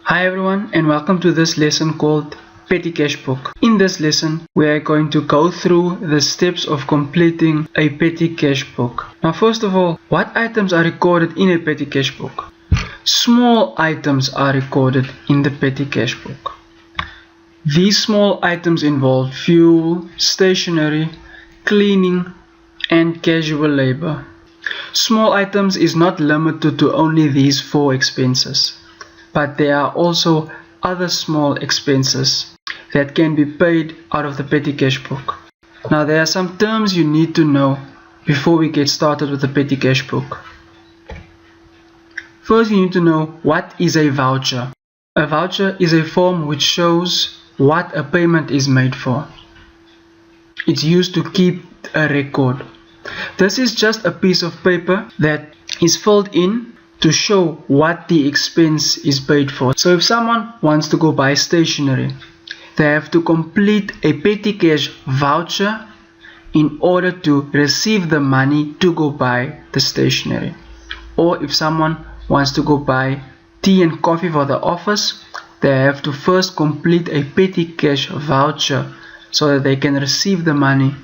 Hi everyone, and welcome to this lesson called Petty Cash Book. In this lesson, we are going to go through the steps of completing a petty cash book. Now first of all, what items are recorded in a petty cash book? Small items are recorded in the petty cash book. These small items involve fuel, stationery, cleaning, and casual labor. Small items is not limited to only these 4 expenses, but there are also other small expenses that can be paid out of the petty cash book. Now there are some terms you need to know before we get started with the petty cash book. First, you need to know what is a voucher. A voucher is a form which shows what a payment is made for. It's used to keep a record. This is just a piece of paper that is filled in to show what the expense is paid for. So if someone wants to go buy stationery, they have to complete a petty cash voucher in order to receive the money to go buy the stationery. Or if someone wants to go buy tea and coffee for the office, they have to first complete a petty cash voucher so that they can receive the money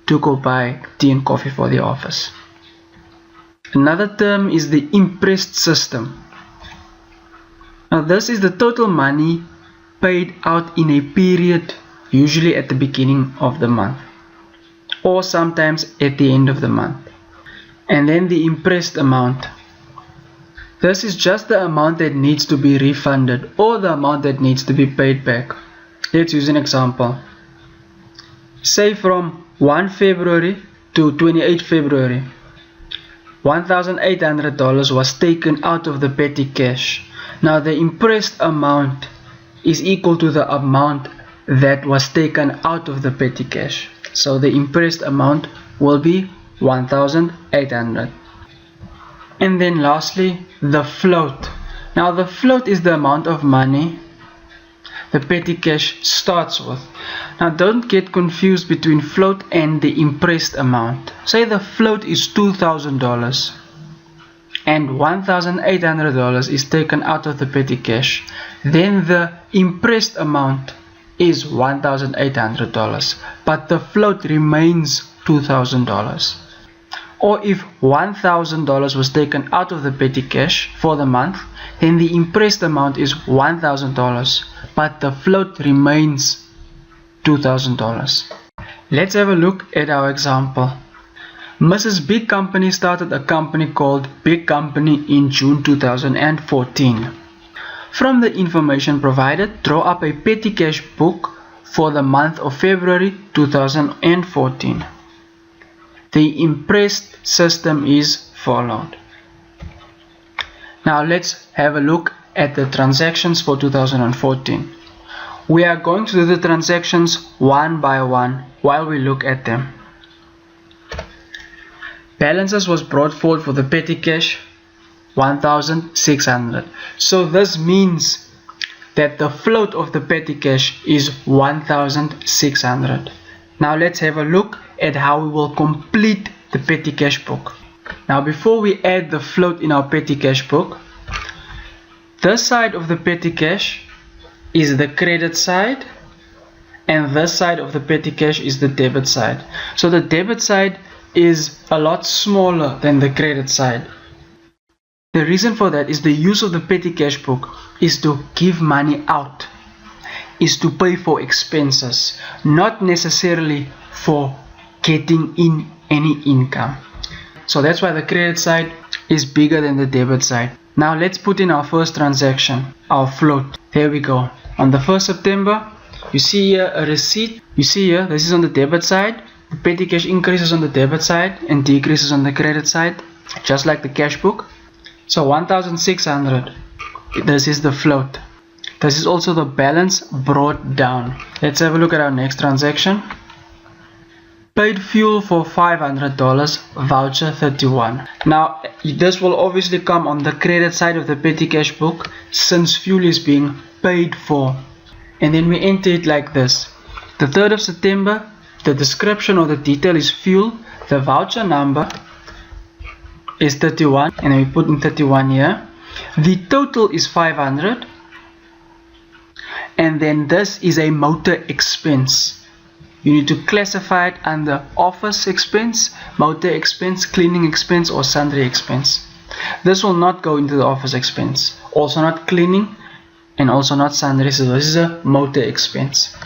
to go buy tea and coffee for the office. Another term is the imprest system. Now this is the total money paid out in a period, usually at the beginning of the month or sometimes at the end of the month. And then the imprest amount. This is just the amount that needs to be refunded or the amount that needs to be paid back. Let's use an example. Say from 1 February to 28 February, $1,800 was taken out of the petty cash. Now the imprest amount is equal to the amount that was taken out of the petty cash. So the imprest amount will be 1,800. And then lastly, the float. Now the float is the amount of money the petty cash starts with. Now don't get confused between float and the imprest amount. Say the float is $2,000 and $1,800 is taken out of the petty cash. Then the imprest amount is $1,800, but the float remains $2,000. Or if $1,000 was taken out of the petty cash for the month, then the imprest amount is $1,000, but the float remains $2,000. Let's have a look at our example. Mrs. Big Company started a company called Big Company in June 2014. From the information provided, draw up a petty cash book for the month of February 2014. The imprest system is followed. Now let's have a look at the transactions for 2014. We are going to do the transactions one by one while we look at them. Balances was brought forward for the petty cash 1,600. So this means that the float of the petty cash is 1,600. Now let's have a look at how we will complete the petty cash book. Now before we add the float in our petty cash book, this side of the petty cash is the credit side and this side of the petty cash is the debit side. So the debit side is a lot smaller than the credit side. The reason for that is the use of the petty cash book is to give money out, is to pay for expenses, not necessarily for getting in any income. So that's why the credit side is bigger than the debit side. Now let's put in our first transaction, our float. There we go. On the 1st September, you see here a receipt. You see here, this is on the debit side. The petty cash increases on the debit side and decreases on the credit side, just like the cash book. So 1,600. This is the float. This is also the balance brought down. Let's have a look at our next transaction. Paid fuel for $500, voucher 31. Now this will obviously come on the credit side of the petty cash book since fuel is being paid for. And then we enter it like this. The 3rd of September, the description or the detail is fuel. The voucher number is 31 and then we put in 31 here. The total is 500 and then this is a motor expense. You need to classify it under office expense, motor expense, cleaning expense, or sundry expense. This will not go into the office expense, also not cleaning, and also not sundry. So this is a motor expense.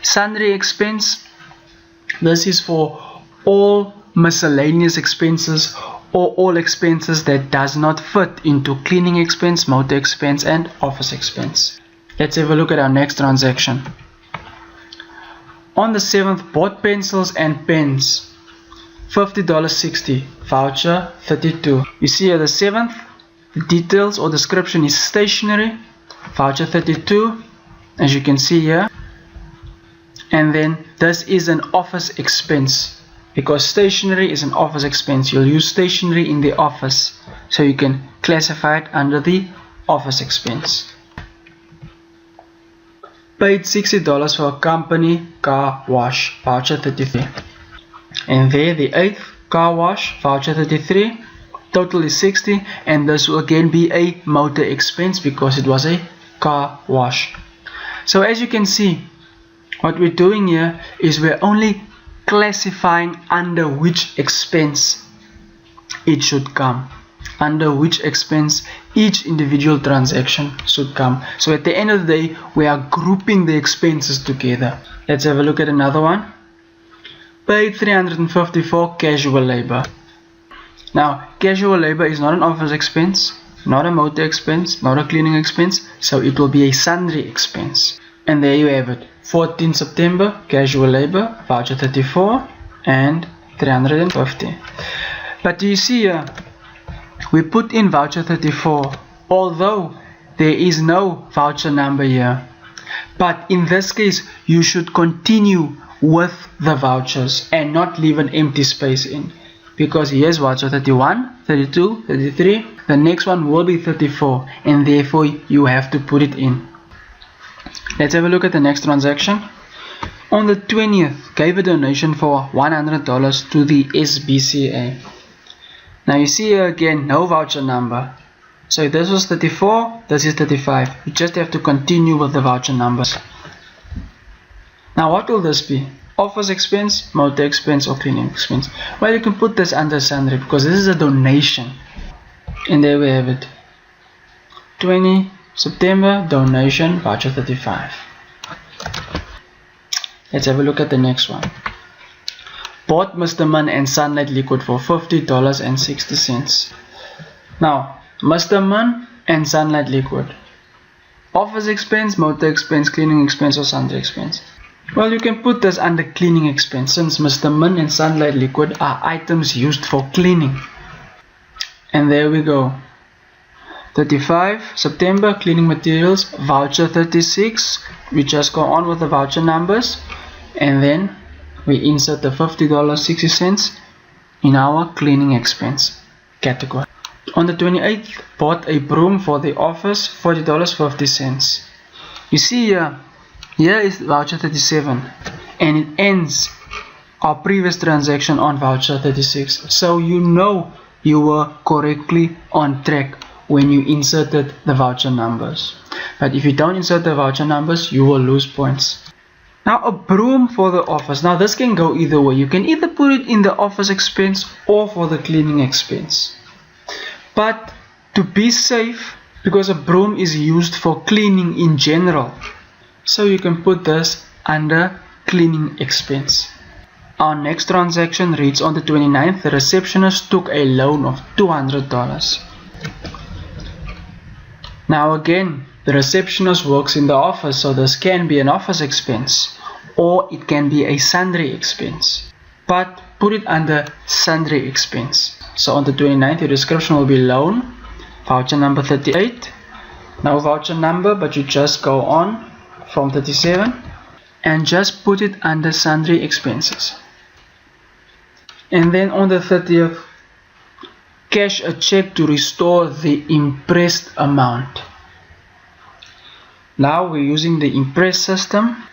Sundry expense, this is for all miscellaneous expenses or all expenses that does not fit into cleaning expense, motor expense, and office expense. Let's have a look at our next transaction. On the 7th, bought pencils and pens, $50.60, voucher 32. You see here the 7th, the details or description is stationery, voucher 32, as you can see here. And then this is an office expense, because stationery is an office expense. You'll use stationery in the office, so you can classify it under the office expense. Paid $60 for a company car wash, voucher 33. And there the 8th, car wash, voucher 33, total is 60, and this will again be a motor expense because it was a car wash. So as you can see, what we're doing here is we're only classifying under which expense it should come, under which expense each individual transaction should come. So at the end of the day, we are grouping the expenses together. Let's have a look at another one. Paid $350 for casual labor. Now, casual labor is not an office expense, not a motor expense, not a cleaning expense, so it will be a sundry expense. And there you have it. 14 September, casual labor, voucher 34 and 350. But do you see here, we put in voucher 34, although there is no voucher number here. But in this case, you should continue with the vouchers and not leave an empty space in. Because here's voucher 31, 32, 33, the next one will be 34, and therefore you have to put it in. Let's have a look at the next transaction. On the 20th, gave a donation for $100 to the SBCA. Now you see here again, no voucher number. So this was 34, this is 35. You just have to continue with the voucher numbers. Now what will this be? Office expense, motor expense, or cleaning expense? Well, you can put this under sundry because this is a donation. And there we have it. 20 September, donation, voucher 35. Let's have a look at the next one. Bought Mr. Mun and Sunlight Liquid for $50.60. Now, Mr. Mun and Sunlight Liquid. Office expense, motor expense, cleaning expense, or sundry expense? Well, you can put this under cleaning expense since Mr. Mun and Sunlight Liquid are items used for cleaning. And there we go. 35 September, cleaning materials, voucher 36. We just go on with the voucher numbers, and then we insert the $50.60 in our cleaning expense category. On the 28th, bought a broom for the office, $40.50. You see here is voucher 37, and it ends our previous transaction on voucher 36. So you know you were correctly on track when you inserted the voucher numbers. But if you don't insert the voucher numbers, you will lose points. Now, a broom for the office. Now this can go either way. You can either put it in the office expense or for the cleaning expense. But to be safe, because a broom is used for cleaning in general, so you can put this under cleaning expense. Our next transaction reads on the 29th, the receptionist took a loan of $200. Now again, the receptionist works in the office, so this can be an office expense or it can be a sundry expense. But put it under sundry expense. So on the 29th, your description will be loan, voucher number 38. No voucher number, but you just go on from 37 and just put it under sundry expenses. And then on the 30th, cash a check to restore the impressed amount. Now we're using the impress system,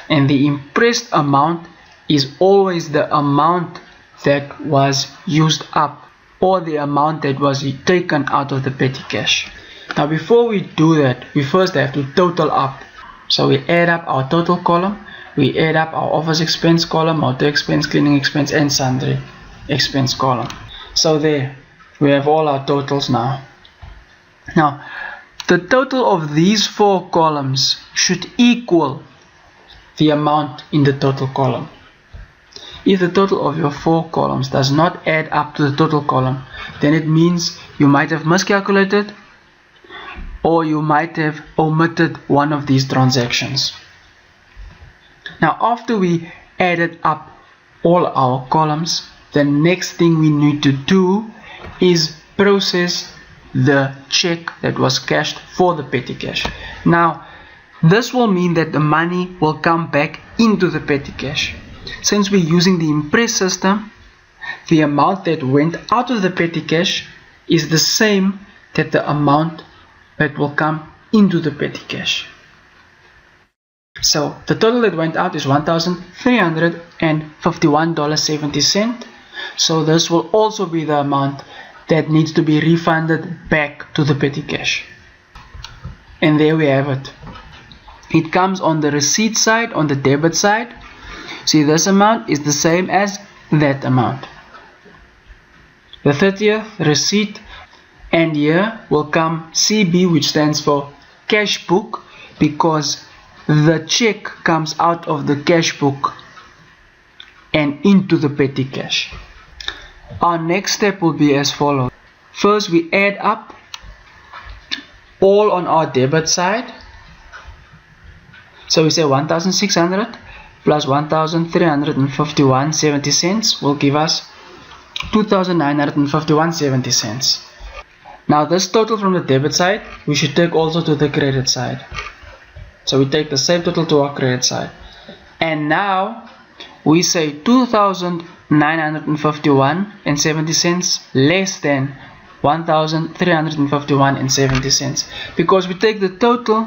and the impressed amount is always the amount that was used up or the amount that was taken out of the petty cash. Now before we do that, we first have to total up. So we add up our total column, we add up our office expense column, motor expense, cleaning expense, and sundry expense column. So there, we have all our totals now. Now, the total of these 4 columns should equal the amount in the total column. If the total of your 4 columns does not add up to the total column, then it means you might have miscalculated or you might have omitted one of these transactions. Now, after we added up all our columns, the next thing we need to do is process the check that was cashed for the petty cash. Now, this will mean that the money will come back into the petty cash. Since we're using the Impress system, the amount that went out of the petty cash is the same that the amount that will come into the petty cash. So the total that went out is $1,351.70. So this will also be the amount that needs to be refunded back to the petty cash. And there we have it. It comes on the receipt side, on the debit side. See, this amount is the same as that amount. The 30th receipt, and here will come CB, which stands for cash book, because the check comes out of the cash book and into the petty cash. Our next step will be as follows. First, we add up all on our debit side. So we say 1,600 plus 1,351.70 cents will give us 2,951.70 cents. Now this total from the debit side we should take also to the credit side. So we take the same total to our credit side. And now we say 2,951.70 cents less than 1,351.70 cents, because we take the total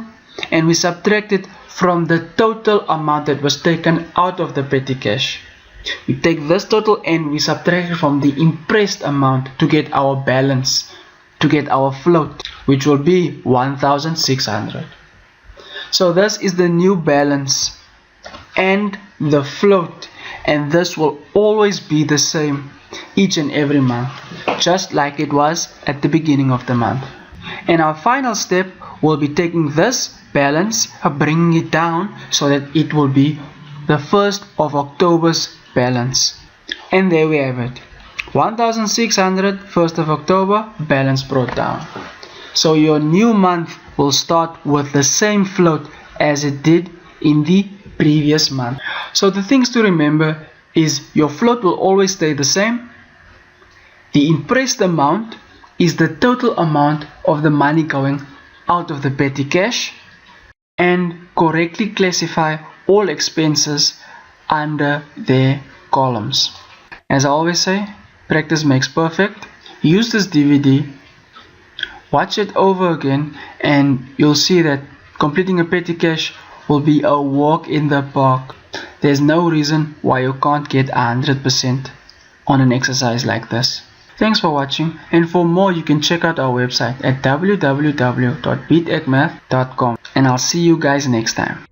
and we subtract it from the total amount that was taken out of the petty cash. We take this total and we subtract it from the impressed amount to get our balance, to get our float, which will be 1,600. So this is the new balance and the float, and this will always be the same each and every month, just like it was at the beginning of the month. And our final step will be taking this balance, bringing it down so that it will be the 1st of October's balance. And there we have it, 1,600, 1st of October, balance brought down. So your new month will start with the same float as it did in the previous month. So the things to remember is your float will always stay the same. The impressed amount is the total amount of the money going out of the petty cash, and correctly classify all expenses under their columns. As I always say, practice makes perfect. Use this DVD, watch it over again, and you'll see that completing a petty cash will be a walk in the park. There's no reason why you can't get 100% on an exercise like this. Thanks for watching, and for more you can check out our website at www.beategmath.com, and I'll see you guys next time.